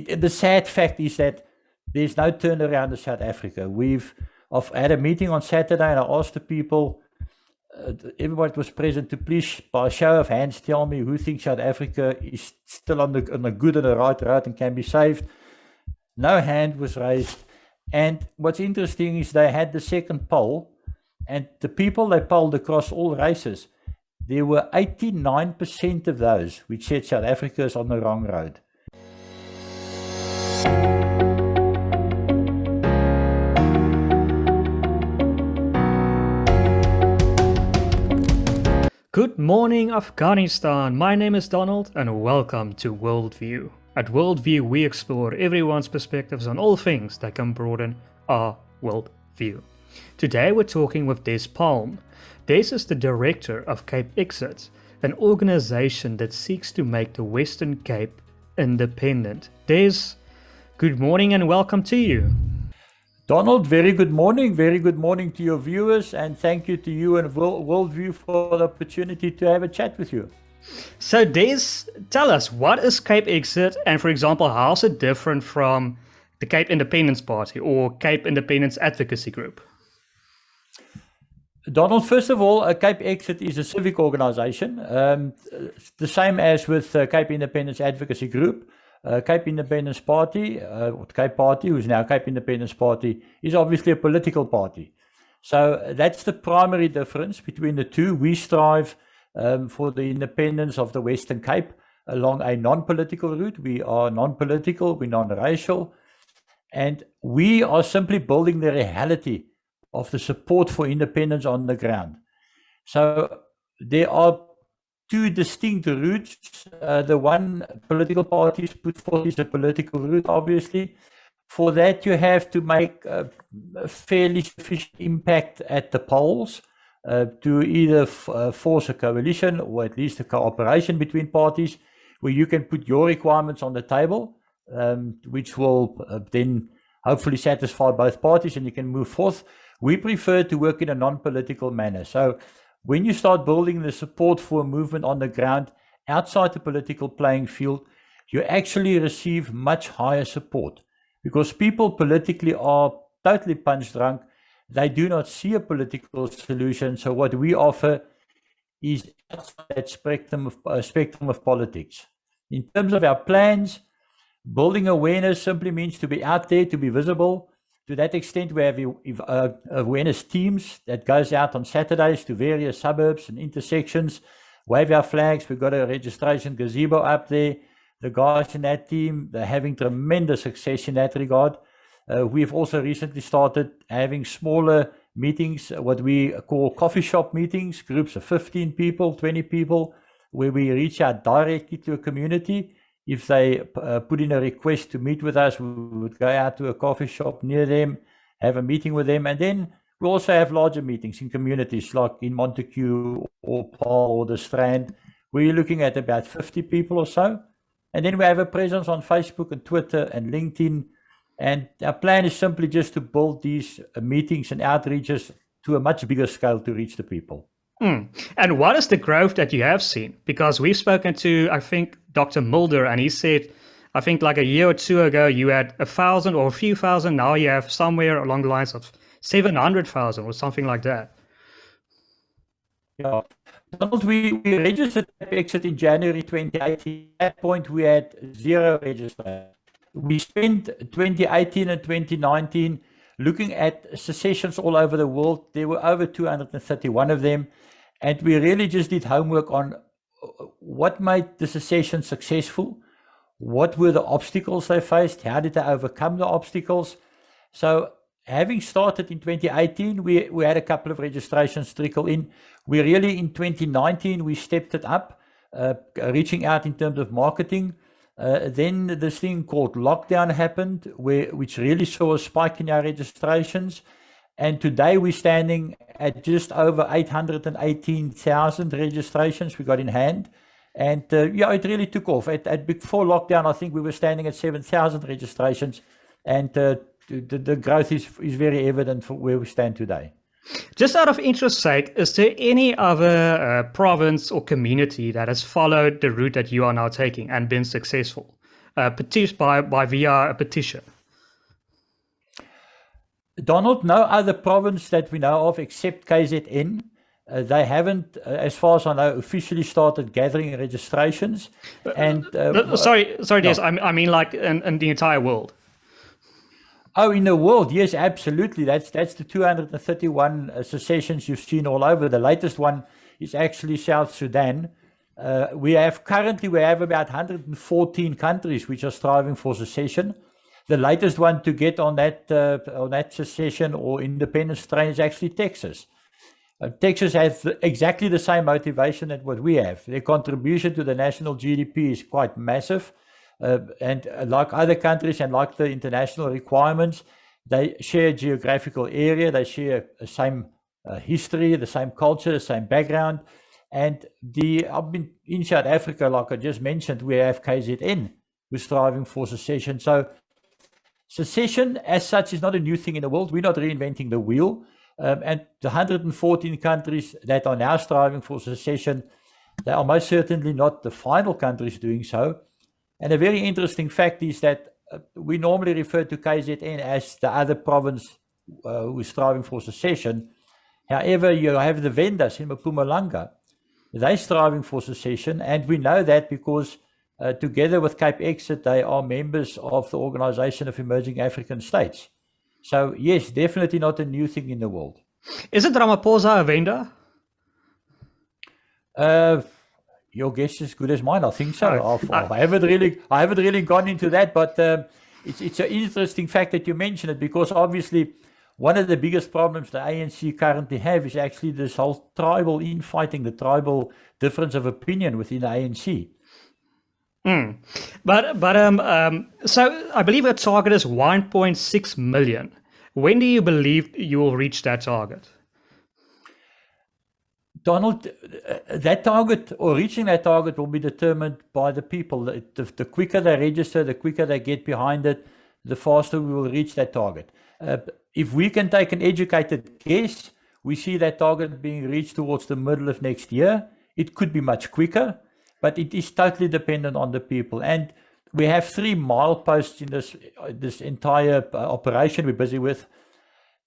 the sad fact is that there's no turnaround in South Africa. I've had a meeting on Saturday, and I asked the people, everybody that was present, to please, by a show of hands, tell me who thinks South Africa is still on the good and the right road and can be saved. No hand was raised. And what's interesting is they had the second poll, and the people they polled across all races, there were 89% of those which said South Africa is on the wrong road. Good morning, Afghanistan. My name is Donald and welcome to WorldView. At WorldView, we explore everyone's perspectives on all things that can broaden our worldview. Today, we're talking with Des Palm. Des is the director of CapeXit, an organization that seeks to make the Western Cape independent. Des, good morning and welcome to you. Donald, very good morning. Very good morning to your viewers, and thank you to you and WorldView for the opportunity to have a chat with you. So Des, tell us, what is CapeXit, and for example, how is it different from the Cape Independence Party or Cape Independence Advocacy Group? Donald, first of all, CapeXit is a civic organization, the same as with Cape Independence Advocacy Group. Cape Independence Party, or Cape Party, who's now Cape Independence Party, is obviously a political party. So that's the primary difference between the two. We strive for the independence of the Western Cape along a non-political route. We are non-political, we're non-racial, and we are simply building the reality of the support for independence on the ground. So there are two distinct routes. The one political parties put forth is a political route, obviously. For that, you have to make a fairly sufficient impact at the polls to either force a coalition or at least a cooperation between parties where you can put your requirements on the table, which will then hopefully satisfy both parties and you can move forth. We prefer to work in a non-political manner. So when you start building the support for a movement on the ground outside the political playing field, you actually receive much higher support because people politically are totally punch drunk. They do not see a political solution. So what we offer is outside that spectrum of politics. In terms of our plans, building awareness simply means to be out there, to be visible. To that extent, we have awareness teams that goes out on Saturdays to various suburbs and intersections, wave our flags. We've got a registration gazebo up there. The guys in that team, they're having tremendous success in that regard. We've also recently started having smaller meetings, what we call coffee shop meetings, groups of 15 people, 20 people, where we reach out directly to a community. If they put in a request to meet with us, we would go out to a coffee shop near them, have a meeting with them, and then we also have larger meetings in communities like in Montague or Paarl or the Strand, where you're looking at about 50 people or so. And then we have a presence on Facebook and Twitter and LinkedIn. And our plan is simply just to build these meetings and outreaches to a much bigger scale to reach the people. And what is the growth that you have seen? Because we've spoken to, I think, Dr. Mulder, and he said, I think like a year or two ago, you had 1,000 or a few thousand. Now you have somewhere along the lines of 700,000 or something like that. Yeah. Donald, we registered CapeXit in January 2018. At that point, we had 0 registrants. We spent 2018 and 2019 looking at secessions all over the world. There were over 231 of them. And we really just did homework on what made the secession successful, what were the obstacles they faced, how did they overcome the obstacles. So having started in 2018, we had a couple of registrations trickle in. We really, in 2019, we stepped it up, reaching out in terms of marketing. Then this thing called lockdown happened, which really saw a spike in our registrations. And today we're standing at just over 818,000 registrations we got in hand. And yeah, it really took off. Before lockdown, I think we were standing at 7,000 registrations. And the growth is very evident for where we stand today. Just out of interest's sake, is there any other province or community that has followed the route that you are now taking and been successful? petition by via a petition? Donald, no other province that we know of except KZN. They haven't, as far as I know, officially started gathering registrations. And sorry, Des, I mean like in the entire world. Oh, in the world, yes, absolutely. That's the 231 secessions you've seen all over. The latest one is actually South Sudan. We have about 114 countries which are striving for secession. The latest one to get on that secession or independence train is actually Texas. Texas has exactly the same motivation that what we have. Their contribution to the national GDP is quite massive. And like other countries and like the international requirements, they share geographical area, they share the same history, the same culture, the same background. And I've been in South Africa, like I just mentioned, we have KZN who's striving for secession. So secession as such is not a new thing in the world. We're not reinventing the wheel. And the 114 countries that are now striving for secession, they are most certainly not the final countries doing so. And a very interesting fact is that we normally refer to KZN as the other province who is striving for secession. However, you have the vendors in Mpumalanga. They're striving for secession, and we know that because together with CapeXit, they are members of the Organization of Emerging African States. So yes, definitely not a new thing in the world. Isn't Ramaphosa a vendor? Your guess is as good as mine. I think so. I haven't really gone into that, but it's an interesting fact that you mention it, because obviously one of the biggest problems the ANC currently have is actually this whole tribal infighting, the tribal difference of opinion within the ANC. So I believe our target is 1.6 million. When do you believe you will reach that target? Donald, that target or reaching that target will be determined by the people. The quicker they register, the quicker they get behind it, the faster we will reach that target. If we can take an educated guess, we see that target being reached towards the middle of next year. It could be much quicker, but it is totally dependent on the people. And we have 3 mileposts in this entire operation we're busy with.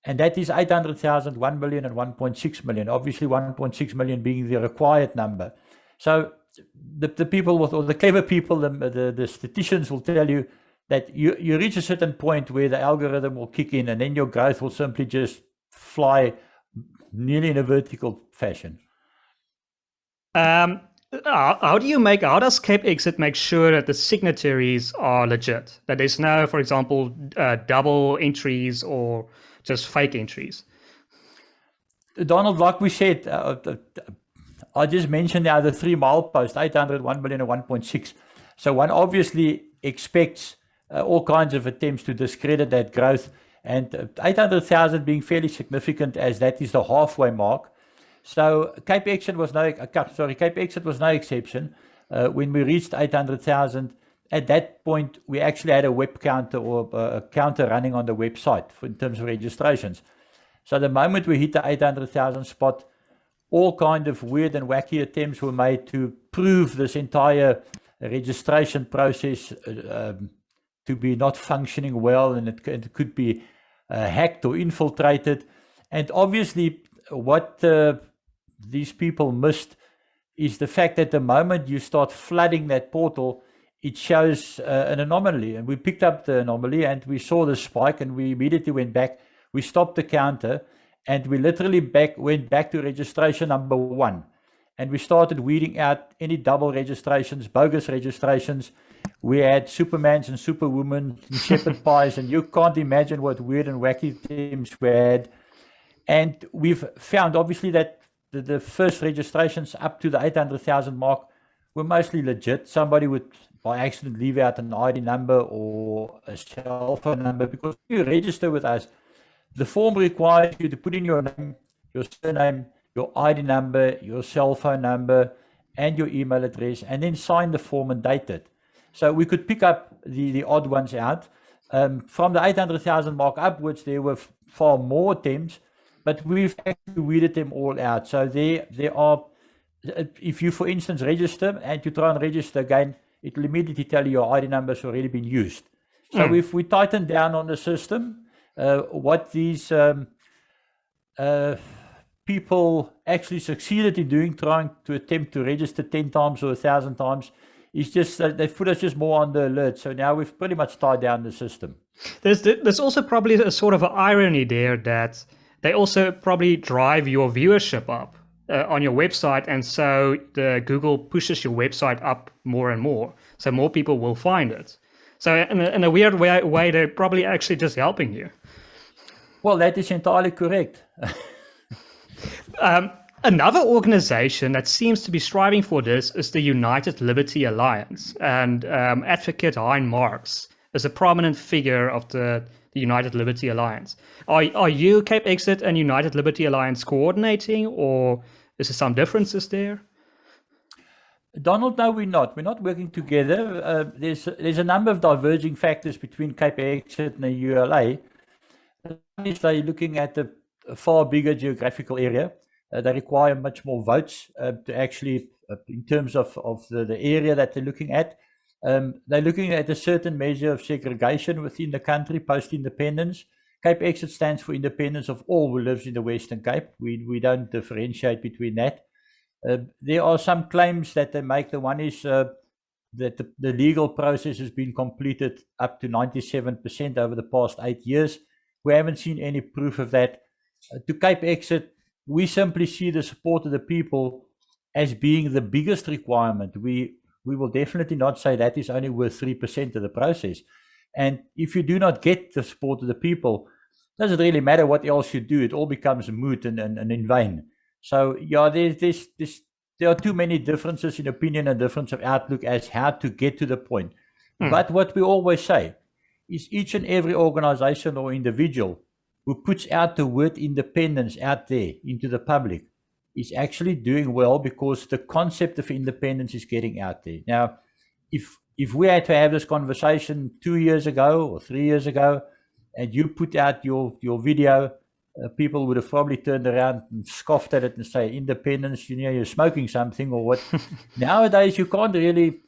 And that is 800,000, 1 million, and 1.6 million. Obviously, 1.6 million being the required number. So the people or the clever people, the statisticians will tell you that you reach a certain point where the algorithm will kick in, and then your growth will simply just fly nearly in a vertical fashion. How does CapeXit make sure that the signatories are legit? That there's no, for example, double entries or just fake entries? Donald, like we said, I just mentioned now the 3 mileposts, 800, 1 million, and 1.6. So one obviously expects all kinds of attempts to discredit that growth, and 800,000 being fairly significant, as that is the halfway mark. So CapeXit was no exception. When we reached 800,000, at that point, we actually had a web counter or a counter running on the website in terms of registrations. So the moment we hit the 800,000 spot, all kind of weird and wacky attempts were made to prove this entire registration process to be not functioning well, and it could be hacked or infiltrated. And obviously, what these people missed is the fact that the moment you start flooding that portal, it shows an anomaly. And we picked up the anomaly and we saw the spike, and we immediately went back. We stopped the counter, and we literally went back to registration number 1. And we started weeding out any double registrations, bogus registrations. We had Supermans and Superwomen and shepherd pies, and you can't imagine what weird and wacky things we had. And we've found, obviously, that the first registrations up to the 800,000 mark were mostly legit. Somebody would, by accident, leave out an ID number or a cell phone number, because you register with us, the form requires you to put in your name, your surname, your ID number, your cell phone number, and your email address, and then sign the form and date it. So we could pick up the odd ones out. From the 800,000 mark upwards, there were far more attempts, but we've actually weeded them all out. So there are, if you, for instance, register and you try and register again, it will immediately tell you your ID number has already been used. So if we tighten down on the system, what these people actually succeeded in doing, trying to attempt to register 10 times or 1,000 times, is just they put us just more on the alert. So now we've pretty much tied down the system. There's also probably a sort of an irony there that they also probably drive your viewership up on your website, and so the Google pushes your website up more and more, so more people will find it. So in a weird way, they're probably actually just helping you. Well, that is entirely correct. Another organization that seems to be striving for this is the United Liberty Alliance, and advocate Hein is a prominent figure of the United Liberty Alliance. Are you, CapeXit and United Liberty Alliance, coordinating, or is there some differences there? Donald, no, we're not. We're not working together. There's a number of diverging factors between CapeXit and the ULA. One is they're looking at a far bigger geographical area. They require much more votes to actually, in terms of the area that they're looking at. They're looking at a certain measure of segregation within the country post-independence. CapeXit stands for independence of all who lives in the Western Cape. We don't differentiate between that. There are some claims that they make. The one is that the legal process has been completed up to 97% over the past 8 years. We haven't seen any proof of that. To CapeXit, we simply see the support of the people as being the biggest requirement. We will definitely not say that is only worth 3% of the process. And if you do not get the support of the people, it doesn't really matter what else you do. It all becomes moot and in vain. So yeah, there are too many differences in opinion and difference of outlook as how to get to the point. But what we always say is each and every organization or individual who puts out the word independence out there into the public is actually doing well, because the concept of independence is getting out there. Now, if we had to have this conversation 2 years ago or 3 years ago, and you put out your video, people would have probably turned around and scoffed at it and say, independence, you're smoking something or what. Nowadays, you can't really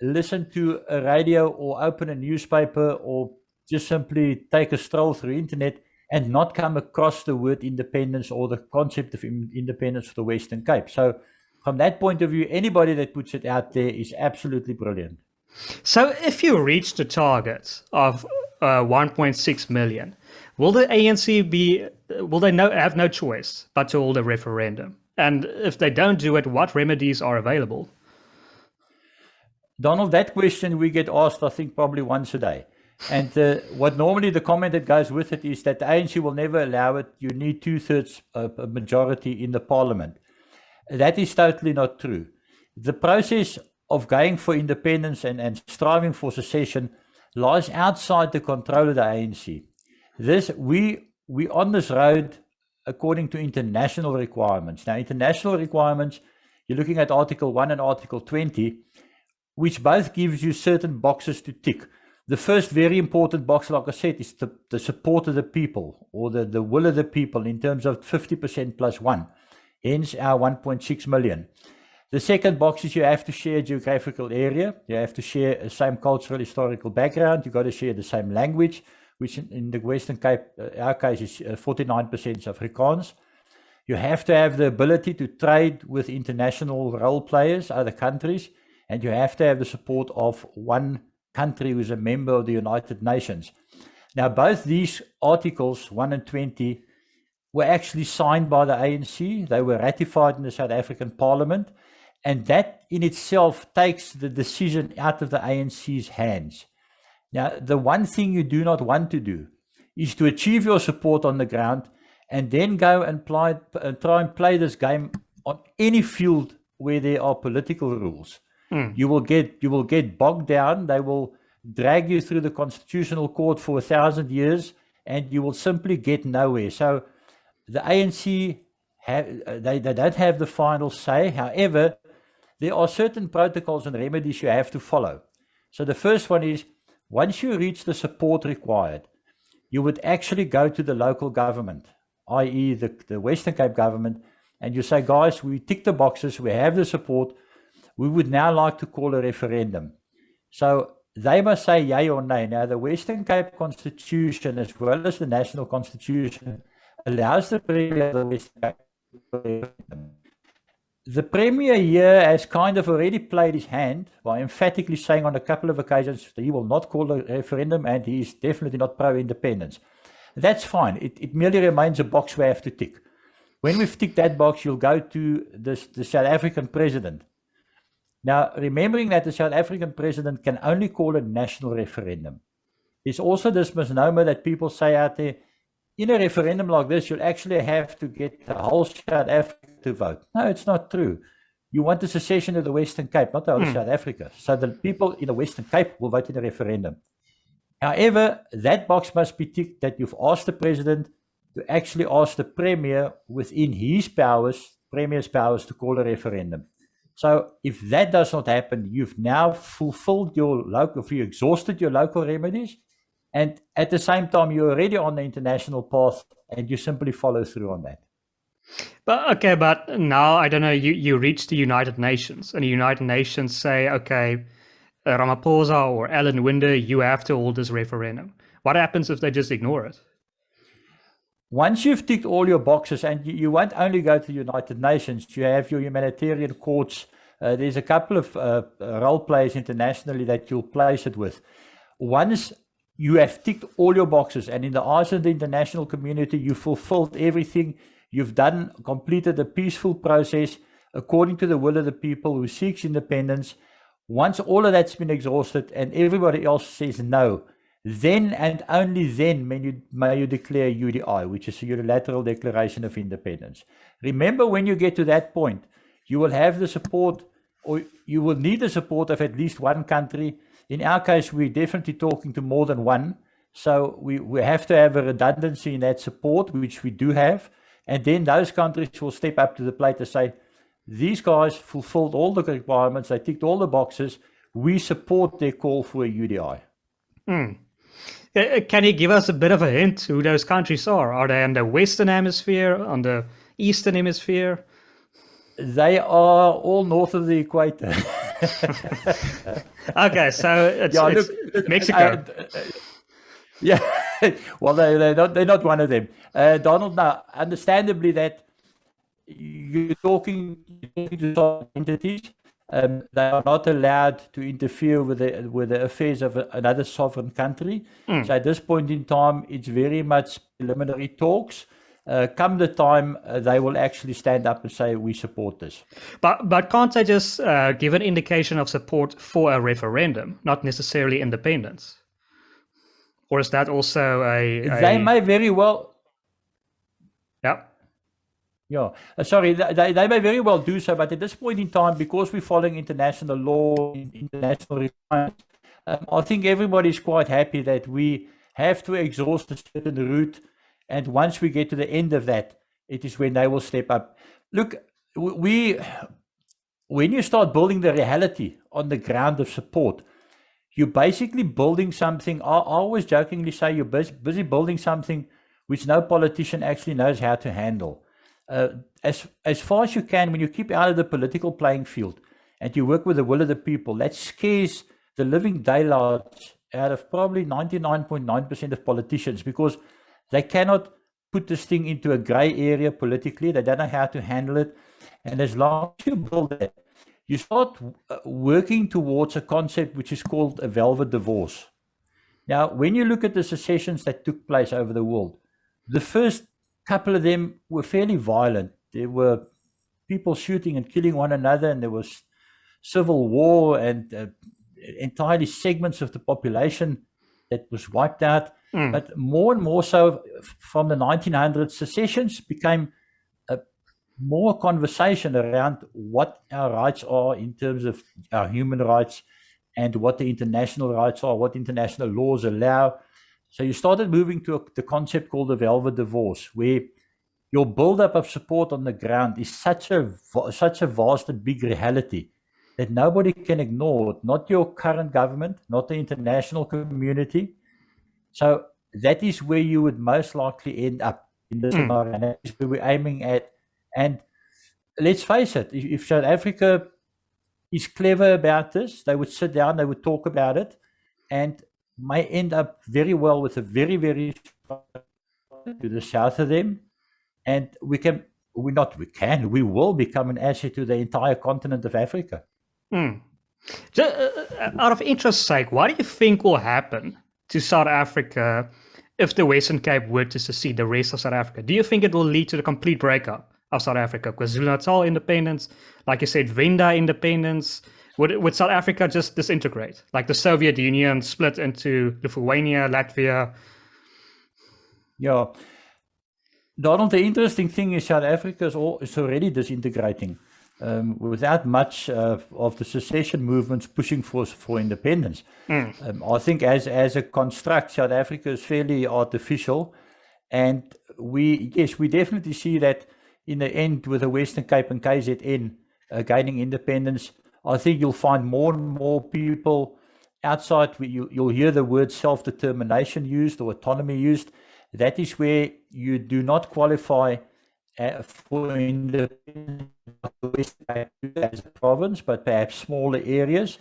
listen to a radio or open a newspaper or just simply take a stroll through internet and not come across the word independence or the concept of independence for the Western Cape. So from that point of view, anybody that puts it out there is absolutely brilliant. So if you reach the target of 1.6 million, will the ANC have no choice but to hold a referendum? And if they don't do it, what remedies are available? Donald, that question we get asked, I think, probably once a day. And what normally the comment that goes with it is that the ANC will never allow it. You need 2/3 majority in the parliament. That is totally not true. The process of going for independence and striving for secession lies outside the control of the ANC. We on this road according to international requirements. Now, international requirements, you're looking at Article 1 and Article 20, which both gives you certain boxes to tick. The first very important box, like I said, is the support of the people, or the will of the people, in terms of 50% plus 1, hence our 1.6 million. The second box is you have to share a geographical area, you have to share the same cultural historical background, you've got to share the same language, which in the Western Cape, our case is 49% Afrikaans. You have to have the ability to trade with international role players, other countries, and you have to have the support of one country who is a member of the United Nations. Now, both these articles, 1 and 20, were actually signed by the ANC. They were ratified in the South African Parliament, and that in itself takes the decision out of the ANC's hands. Now, the one thing you do not want to do is to achieve your support on the ground and then go and try and play this game on any field where there are political rules. You will get bogged down. They will drag you through the constitutional court for 1,000 years, and you will simply get nowhere. So the ANC they don't have the final say. However, there are certain protocols and remedies you have to follow. So the first one is, once you reach the support required, you would actually go to the local government, i.e. the Western Cape government, and you say, guys, we tick the boxes, we have the support. We would now like to call a referendum. So they must say yay or nay. Now, the Western Cape Constitution, as well as the National Constitution, allows the Premier of the Western Cape. The Premier here has kind of already played his hand by emphatically saying on a couple of occasions that he will not call a referendum and he is definitely not pro-independence. That's fine. It merely remains a box we have to tick. When we've ticked that box, you'll go to the South African president. Now, remembering that the South African president can only call a national referendum. There's also this misnomer that people say out there, in a referendum like this, you'll actually have to get the whole South Africa to vote. No, it's not true. You want the secession of the Western Cape, not the whole South Africa. So the people in the Western Cape will vote in a referendum. However, that box must be ticked that you've asked the president to actually ask the premier within his powers, premier's powers, to call a referendum. So if that does not happen, you've now fulfilled your local, you exhausted your local remedies, and at the same time, you're already on the international path, and you simply follow through on that. But now, I don't know, you reach the United Nations, and the United Nations say, okay, Ramaphosa or Alan Winder, you have to hold this referendum. What happens if they just ignore it? Once you've ticked all your boxes, and you won't only go to the United Nations, you have your humanitarian courts. There's a couple of role players internationally that you'll place it with. Once you have ticked all your boxes, and in the eyes of the international community, you fulfilled everything. You've completed a peaceful process according to the will of the people who seeks independence. Once all of that's been exhausted and everybody else says no, then and only then may you declare UDI, which is a unilateral declaration of independence. Remember, when you get to that point, you will have the support, or you will need the support of at least one country. In our case, we're definitely talking to more than one. So we have to have a redundancy in that support, which we do have. And then those countries will step up to the plate and say, these guys fulfilled all the requirements, they ticked all the boxes, we support their call for a UDI. Can you give us a bit of a hint who those countries are? Are they on the Western Hemisphere, on the Eastern Hemisphere? They are all north of the equator. Okay, so it's Mexico. Yeah, well, they're not one of them. Donald, now, understandably that you're talking to some entities. They are not allowed to interfere with the affairs of another sovereign country. So at this point in time, it's very much preliminary talks. Come the time, they will actually stand up and say, we support this. But can't they just give an indication of support for a referendum, not necessarily independence? Or is that also They may very well... Yeah. Yeah, sorry, they may very well do so, but at this point in time, because we're following international law, international requirements, I think everybody's quite happy that we have to exhaust a certain route, and once we get to the end of that, it is when they will step up. Look, when you start building the reality on the ground of support, you're basically building something. I always jokingly say you're busy building something which no politician actually knows how to handle. As far as you can, when you keep out of the political playing field and you work with the will of the people, that scares the living daylights out of probably 99.9% of politicians, because they cannot put this thing into a gray area politically. They don't know how to handle it. And as long as you build that, you start working towards a concept which is called a velvet divorce. Now, when you look at the secessions that took place over the world, the first couple of them were fairly violent. There were people shooting and killing one another, and there was civil war, and entirely segments of the population that was wiped out. But more and more so from the 1900s, secessions became more conversation around what our rights are in terms of our human rights and what the international rights are, what international laws allow. So you started moving to the concept called the velvet divorce, where your buildup of support on the ground is such a vast and big reality that nobody can ignore it, not your current government, not the international community. So that is where you would most likely end up in this scenario, and that is where we're aiming at. And let's face it, if South Africa is clever about this. They would sit down, they would talk about it, and may end up very well with a very, very to the south of them. And we will become an asset to the entire continent of Africa. Out of interest's sake, what do you think will happen to South Africa if the Western Cape were to secede the rest of South Africa? Do you think it will lead to the complete breakup of South Africa? KwaZulu-Natal independence, like you said, Venda independence. Would South Africa just disintegrate? Like the Soviet Union split into Lithuania, Latvia? Yeah. Donald, the interesting thing is South Africa is already disintegrating without much of the secession movements pushing for independence. I think as a construct, South Africa is fairly artificial, and we definitely see that in the end with the Western Cape and KZN gaining independence. I think you'll find more and more people outside. You'll hear the word self-determination used or autonomy used. That is where you do not qualify for independence as a province, but perhaps smaller areas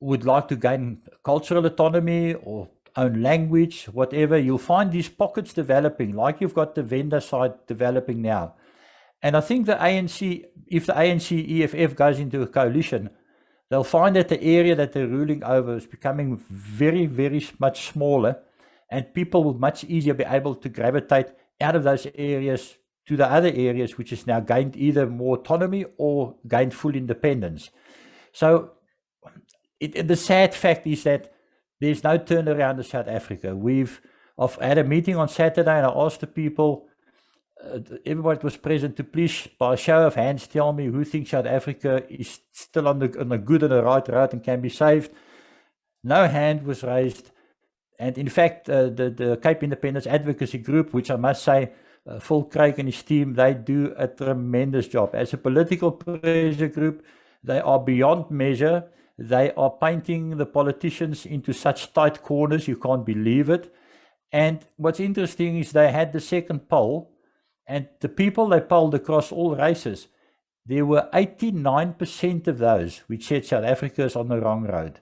would like to gain cultural autonomy or own language, whatever. You'll find these pockets developing, like you've got the Venda side developing now. And I think the ANC, if the ANC EFF goes into a coalition, they'll find that the area that they're ruling over is becoming very, very much smaller, and people will much easier be able to gravitate out of those areas to the other areas, which has now gained either more autonomy or gained full independence. So the sad fact is that there's no turnaround in South Africa. I've had a meeting on Saturday, and I asked the people, everybody was present, to please, by a show of hands, tell me who thinks South Africa is still on the good and the right road and can be saved. No hand was raised. And in fact, the Cape Independence Advocacy Group, which I must say, Phil Craig and his team, they do a tremendous job. As a political pressure group, they are beyond measure. They are painting the politicians into such tight corners, you can't believe it. And what's interesting is they had the second poll, and the people they polled across all races, there were 89% of those which said South Africa is on the wrong road.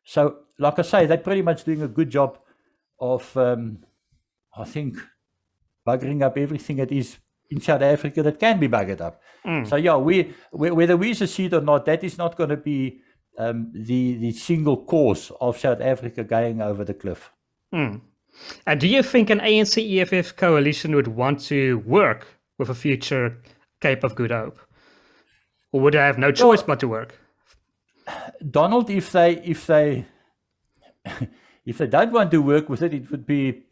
So, like I say, they're pretty much doing a good job of, I think, buggering up everything that is in South Africa that can be buggered up. So, yeah, whether we secede or not, that is not going to be the single cause of South Africa going over the cliff. And do you think an ANC EFF coalition would want to work with a future Cape of Good Hope? Or would they have no choice but to work? Donald, if they don't want to work with it, it would be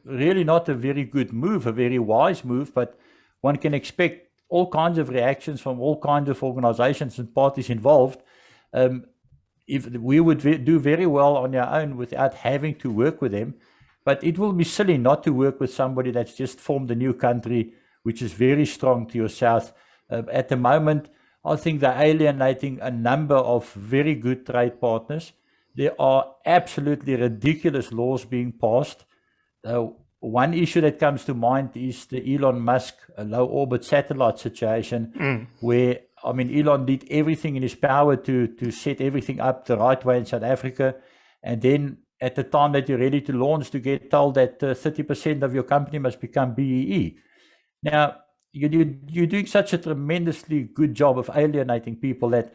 really not a very good move, a very wise move, but one can expect all kinds of reactions from all kinds of organizations and parties involved. If we would do very well on our own without having to work with them, but it will be silly not to work with somebody that's just formed a new country, which is very strong to your south. At the moment, I think they're alienating a number of very good trade partners. There are absolutely ridiculous laws being passed. One issue that comes to mind is the Elon Musk low orbit satellite situation, where, I mean, Elon did everything in his power to set everything up the right way in South Africa. And then at the time that you're ready to launch, to get told that 30% of your company must become BEE. Now, you're doing such a tremendously good job of alienating people that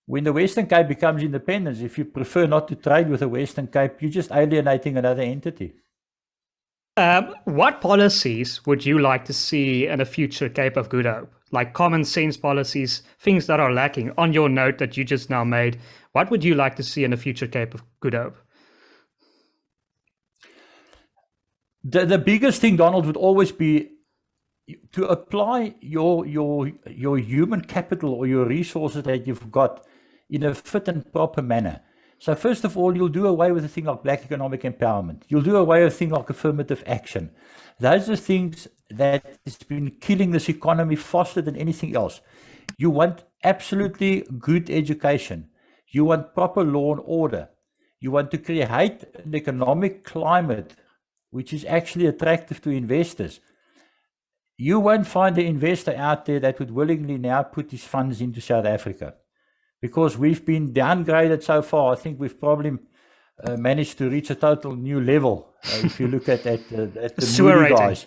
when the Western Cape becomes independent, if you prefer not to trade with the Western Cape, you're just alienating another entity. What policies would you like to see in a future Cape of Good Hope? Like common sense policies, things that are lacking. On your note that you just now made, what would you like to see in a future Cape of Good Hope? The biggest thing, Donald, would always be to apply your human capital or your resources that you've got in a fit and proper manner. So first of all, you'll do away with a thing like black economic empowerment. You'll do away with a thing like affirmative action. Those are things that has been killing this economy faster than anything else. You want absolutely good education. You want proper law and order. You want to create an economic climate which is actually attractive to investors. You won't find an investor out there that would willingly now put his funds into South Africa. because we've been downgraded so far. I think we've probably managed to reach a total new level. If you look at the sewer Moody rating. guys.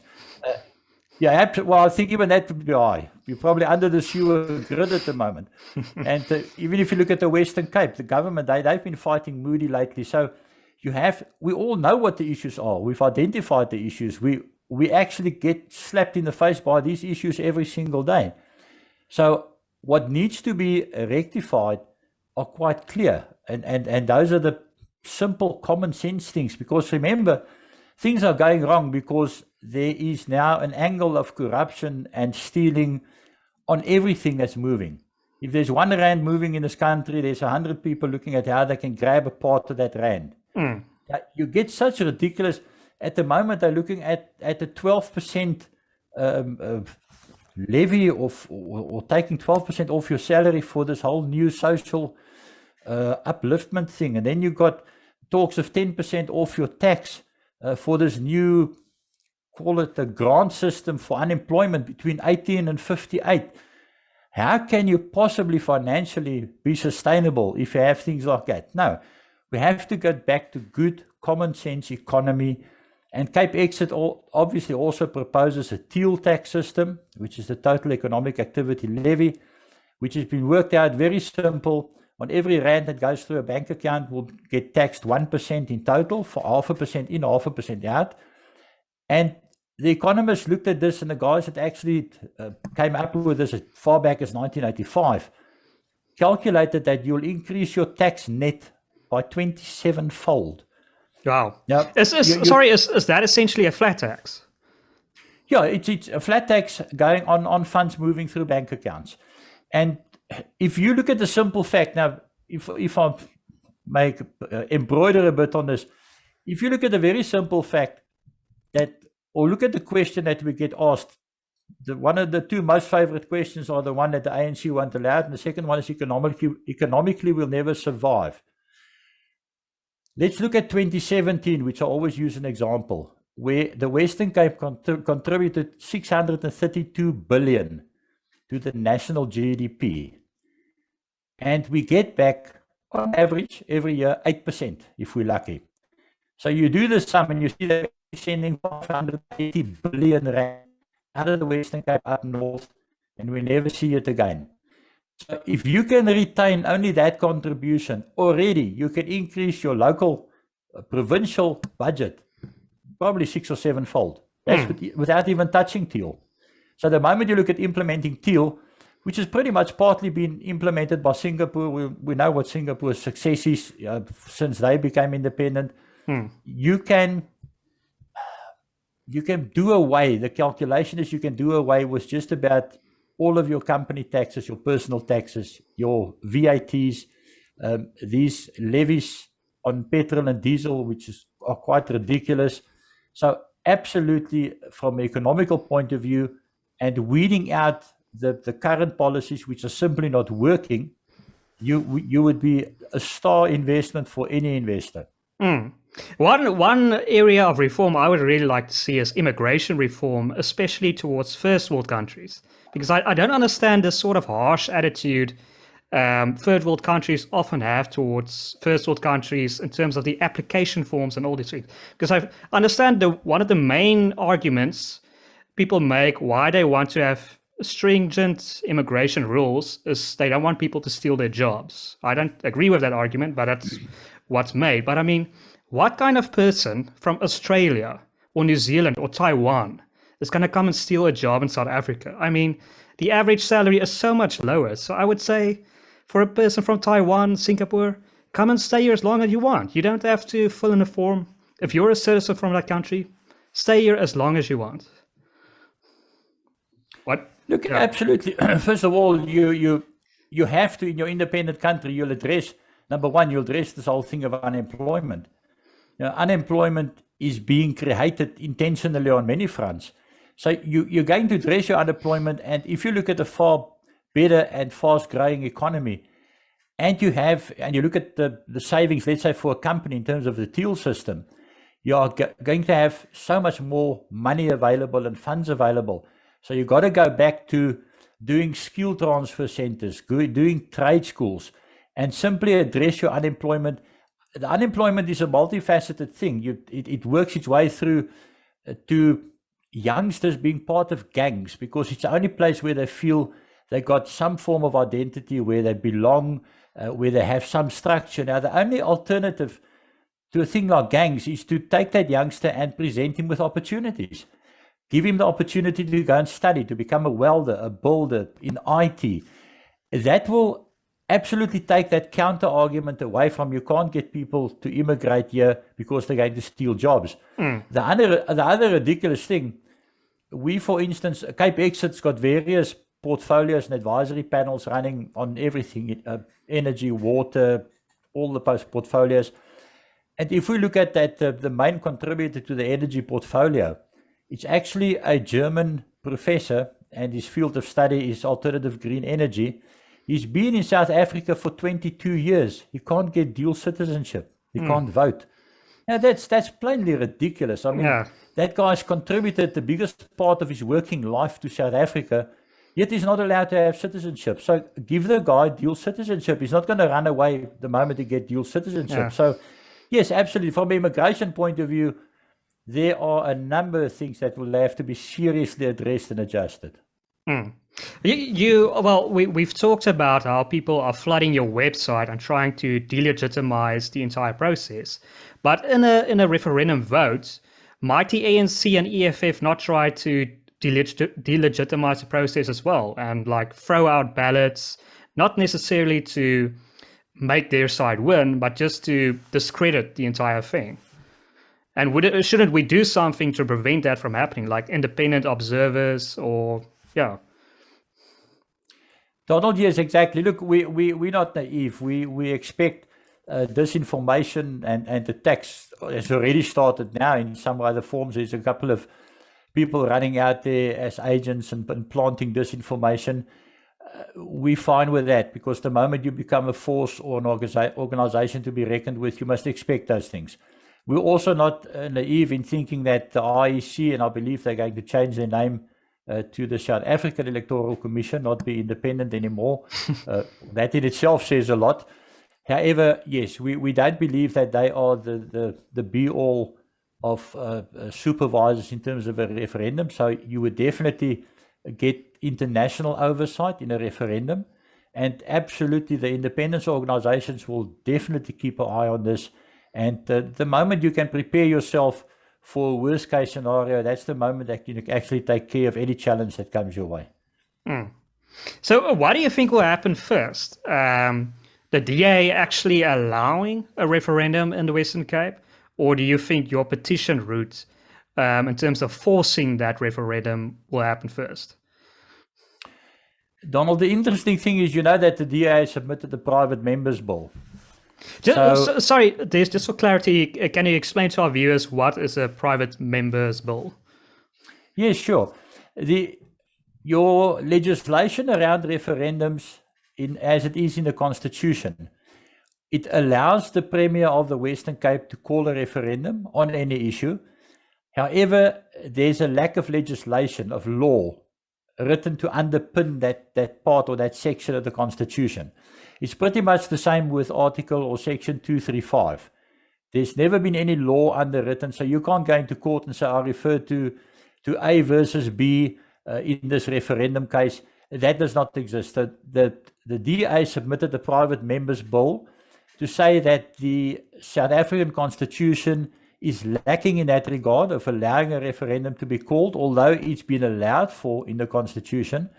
Yeah, well, I think even that would be high. We're probably under the sewer grid at the moment. And even if you look at the Western Cape, the government, they've been fighting Moody lately. So we all know what the issues are. We've identified the issues. We actually get slapped in the face by these issues every single day. So what needs to be rectified are quite clear. And those are the simple common sense things. Because remember, things are going wrong because there is now an angle of corruption and stealing on everything that's moving. If there's 1 rand moving in this country, there's 100 people looking at how they can grab a part of that rand. You get such ridiculous. At the moment, they're looking at the 12% levy or taking 12% off your salary for this whole new social upliftment thing. And then you've got talks of 10% off your tax for this new, call it the grant system for unemployment between 18 and 58. How can you possibly financially be sustainable if you have things like that? No, we have to get back to good common sense economy. And CapeXit obviously also proposes a teal tax system, which is the total economic activity levy, which has been worked out very simple. On every rand that goes through a bank account will get taxed 1% in total, for 0.5% in, 0.5% out. And the economists looked at this, and the guys that actually came up with this as far back as 1985 calculated that you'll increase your tax net by 27-fold. Wow. Now, Is that essentially a flat tax? Yeah, it's a flat tax going on funds moving through bank accounts. And if you look at the simple fact, now, if I make embroider a bit on this, if you look at the very simple fact that, or look at the question that we get asked, one of the two most favorite questions are the one that the ANC won't allow, and the second one is economically we'll never survive. Let's look at 2017, which I always use an example, where the Western Cape contributed 632 billion to the national GDP. And we get back, on average, every year, 8%, if we're lucky. So you do the sum and you see that we're sending 580 billion rand out of the Western Cape up north, and we never see it again. So if you can retain only that contribution, already you can increase your local provincial budget probably 6 or 7-fold. That's without even touching teal. So the moment you look at implementing teal, which has pretty much partly been implemented by Singapore, we know what Singapore's success is since they became independent. You can do away, the calculation is you can do away with just about all of your company taxes, your personal taxes, your VATs, these levies on petrol and diesel, which are quite ridiculous. So absolutely, from an economical point of view, and weeding out the current policies which are simply not working, you would be a star investment for any investor. One area of reform I would really like to see is immigration reform, especially towards first world countries, because I don't understand this sort of harsh attitude third world countries often have towards first world countries in terms of the application forms and all these things. Because I understand one of the main arguments people make why they want to have stringent immigration rules is they don't want people to steal their jobs. I don't agree with that argument, but that's what's made. But I mean, what kind of person from Australia or New Zealand or Taiwan is going to come and steal a job in South Africa? I mean, the average salary is so much lower. So I would say for a person from Taiwan, Singapore, come and stay here as long as you want. You don't have to fill in a form. If you're a citizen from that country, stay here as long as you want. What? Look, yeah. Absolutely. First of all, you have to, in your independent country, you'll address, number one, you'll address this whole thing of unemployment. You know, unemployment is being created intentionally on many fronts. So you're going to address your unemployment, and if you look at a far better and fast-growing economy, and you look at the savings, let's say for a company in terms of the teal system, you are going to have so much more money available and funds available. So you've got to go back to doing skill transfer centers, doing trade schools, and simply address your unemployment. The unemployment is a multifaceted thing. It works its way through to youngsters being part of gangs, because it's the only place where they feel they got some form of identity, where they belong, where they have some structure. Now, the only alternative to a thing like gangs is to take that youngster and present him with opportunities. Give him the opportunity to go and study, to become a welder, a builder in IT. That will absolutely take that counter argument away from you can't get people to immigrate here because they're going to steal jobs. The other ridiculous thing, we, for instance, CapeXit's got various portfolios and advisory panels running on everything, energy, water, all the portfolios. And if we look at that, the main contributor to the energy portfolio, it's actually a German professor, and his field of study is alternative green energy. He's been in South Africa for 22 years. He can't get dual citizenship. He can't vote. Now, that's plainly ridiculous. I mean, that guy's contributed the biggest part of his working life to South Africa, yet he's not allowed to have citizenship. So give the guy dual citizenship. He's not going to run away the moment he gets dual citizenship. So yes, absolutely. From an immigration point of view, there are a number of things that will have to be seriously addressed and adjusted. We've talked about how people are flooding your website and trying to delegitimize the entire process. But in a referendum vote, might the ANC and EFF not try to delegitimize the process as well, and like throw out ballots, not necessarily to make their side win, but just to discredit the entire thing? And shouldn't we do something to prevent that from happening, like independent observers or, Donald, yes, exactly. Look, we're not naive. We expect disinformation and attacks has already started now in some other forms. There's a couple of people running out there as agents and planting disinformation. We're fine with that, because the moment you become a force or an organization to be reckoned with, you must expect those things. We're also not naive in thinking that the IEC, and I believe they're going to change their name to the South African Electoral Commission, not be independent anymore. That in itself says a lot. However, yes, we don't believe that they are the be-all of supervisors in terms of a referendum. So you would definitely get international oversight in a referendum. And absolutely, the independence organizations will definitely keep an eye on this. And the moment you can prepare yourself for a worst case scenario, that's the moment that you can actually take care of any challenge that comes your way. So what do you think will happen first? The DA actually allowing a referendum in the Western Cape? Or do you think your petition route, in terms of forcing that referendum, will happen first? Donald, the interesting thing is, you know that the DA submitted the private members bill. Sorry, just for clarity, can you explain to our viewers what is a private members bill? Yes, sure. Your legislation around referendums, as it is in the Constitution, it allows the Premier of the Western Cape to call a referendum on any issue. However, there's a lack of legislation, of law, written to underpin that part or that section of the Constitution. It's pretty much the same with Article or Section 235. There's never been any law underwritten, so you can't go into court and say, I refer to A versus B in this referendum case. That does not exist. The DA submitted the private members bill to say that the South African Constitution is lacking in that regard of allowing a referendum to be called, although it's been allowed for in the Constitution.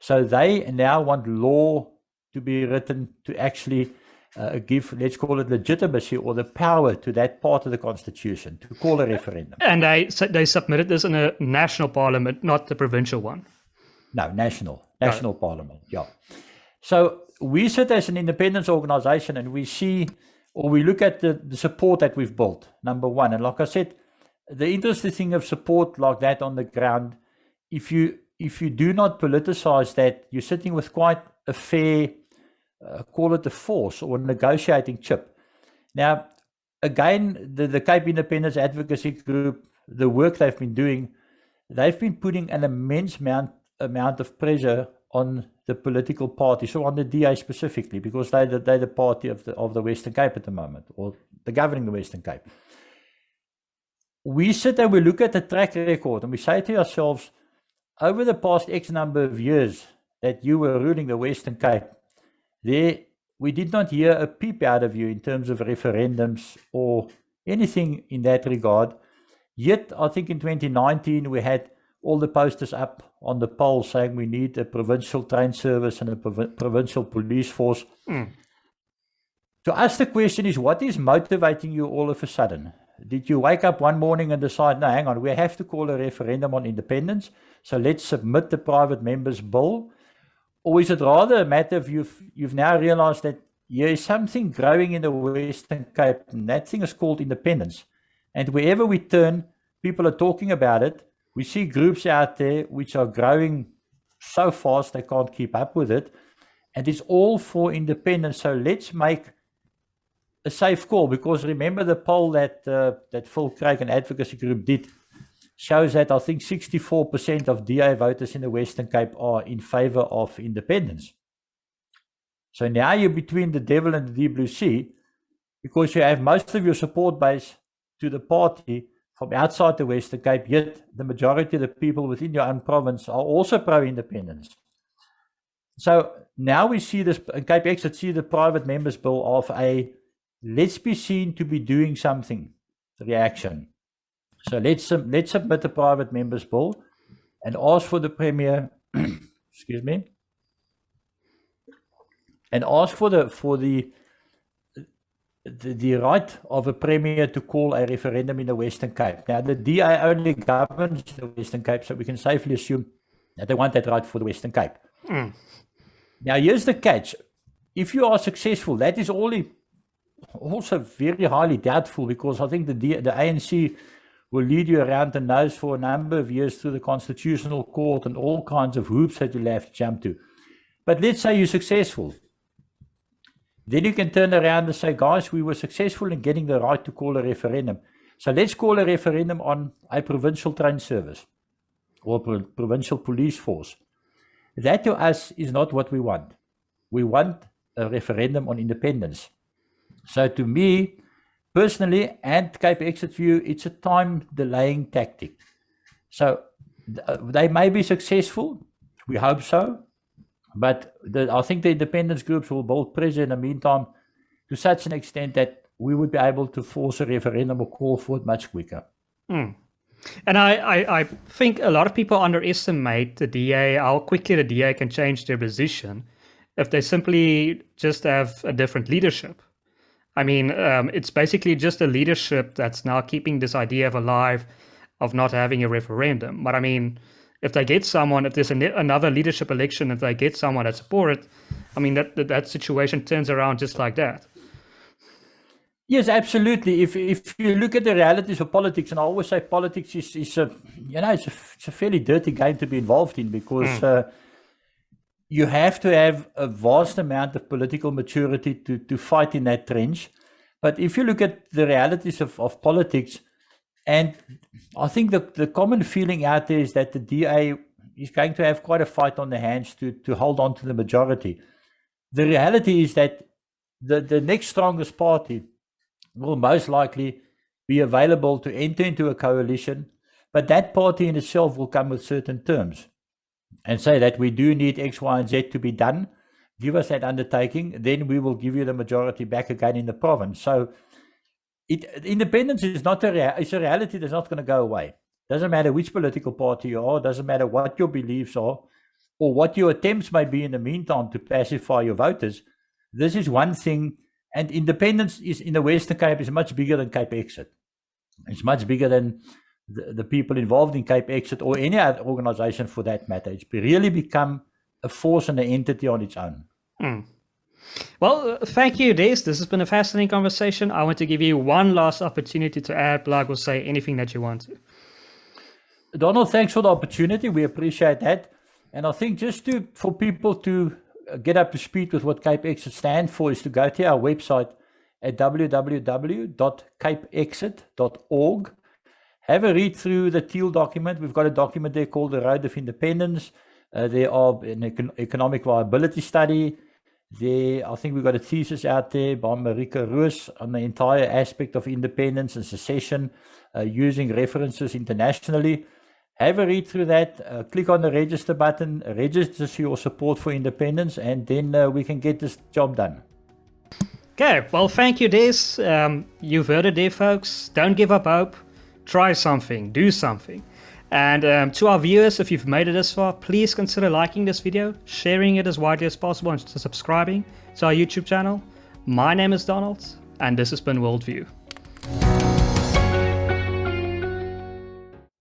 So they now want law to be written to actually give, let's call it, legitimacy or the power to that part of the Constitution to call a referendum. And they submitted this in a national parliament, not the provincial one. No, national parliament, yeah. So we sit as an independence organization and we see, or we look at the support that we've built, number one. And like I said, the interesting thing of support like that on the ground, if you do not politicize that, you're sitting with quite a fair, call it a force or a negotiating chip. Now, again, the Cape Independence Advocacy Group, the work they've been doing, they've been putting an immense amount of pressure on the political party, so on the DA specifically, because they're the party of the Western Cape at the moment, or the governing the Western Cape. We sit and we look at the track record and we say to ourselves, over the past X number of years that you were ruling the Western Cape, we did not hear a peep out of you in terms of referendums or anything in that regard. Yet, I think in 2019, we had all the posters up on the pole saying we need a provincial train service and a provincial police force. To us, the question is, what is motivating you all of a sudden? Did you wake up one morning and decide, no, hang on, we have to call a referendum on independence, so let's submit the private members' bill? Or is it rather a matter of you've now realized that there is something growing in the Western Cape, and that thing is called independence. And wherever we turn, people are talking about it. We see groups out there which are growing so fast they can't keep up with it. And it's all for independence. So let's make a safe call, because remember the poll that Phil Craig, an advocacy group, did shows that I think 64% of DA voters in the Western Cape are in favor of independence. So now you're between the devil and the deep blue sea, because you have most of your support base to the party from outside the Western Cape, yet the majority of the people within your own province are also pro-independence. So now we see this, CapeXit see the private members' bill of a let's be seen to be doing something reaction. So let's submit the private members' bill and ask for the Premier, excuse me, and ask for the right of a Premier to call a referendum in the Western Cape. Now, the DA only governs the Western Cape, so we can safely assume that they want that right for the Western Cape. Now, here's the catch. If you are successful, that is also very highly doubtful, because I think the ANC will lead you around the nose for a number of years through the Constitutional Court and all kinds of hoops that you'll have to jump to. But let's say you're successful. Then you can turn around and say, guys, we were successful in getting the right to call a referendum. So let's call a referendum on a provincial train service or provincial police force. That to us is not what we want. We want a referendum on independence. So to me, personally, and CapeXit view, it's a time delaying tactic. So they may be successful. We hope so. But I think the independence groups will build pressure in the meantime to such an extent that we would be able to force a referendum or call for it much quicker. And I think a lot of people underestimate the DA, how quickly the DA can change their position if they simply just have a different leadership. I mean, it's basically just a leadership that's now keeping this idea alive of not having a referendum. But I mean, if they get someone, if there's another leadership election, if they get someone that support it, I mean, that situation turns around just like that. Yes, absolutely. If you look at the realities of politics, and I always say politics is a, it's a fairly dirty game to be involved in, because you have to have a vast amount of political maturity to fight in that trench. But if you look at the realities of politics, and I think the common feeling out there is that the DA is going to have quite a fight on their hands to hold on to the majority. The reality is that the next strongest party will most likely be available to enter into a coalition, but that party in itself will come with certain terms and say that we do need X, Y, and Z to be done. Give us that undertaking, then we will give you the majority back again in the province. So independence is not it's a reality that's not going to go away. Doesn't matter which political party you are, doesn't matter what your beliefs are, or what your attempts may be in the meantime to pacify your voters. This is one thing, and independence is in the Western Cape is much bigger than CapeXit. It's much bigger than the people involved in CapeXit or any other organization for that matter. It's really become a force and an entity on its own. Well, thank you, Des. This has been a fascinating conversation. I want to give you one last opportunity to add, plug, or say anything that you want to. Donald, thanks for the opportunity. We appreciate that. And I think just for people to get up to speed with what CapeXit stands for is to go to our website at www.capexit.org. Have a read through the teal document. We've got a document there called The Road of Independence. There are an economic viability study. There, I think we've got a thesis out there by Marika Roos on the entire aspect of independence and secession, using references internationally. Have a read through that, click on the register button, register your support for independence, and then we can get this job done. Okay, well, thank you, Des. You've heard it there, folks. Don't give up hope. Try something, do something. And to our viewers, if you've made it this far, please consider liking this video, sharing it as widely as possible, and subscribing to our YouTube channel. My name is Donald, and this has been WorldView.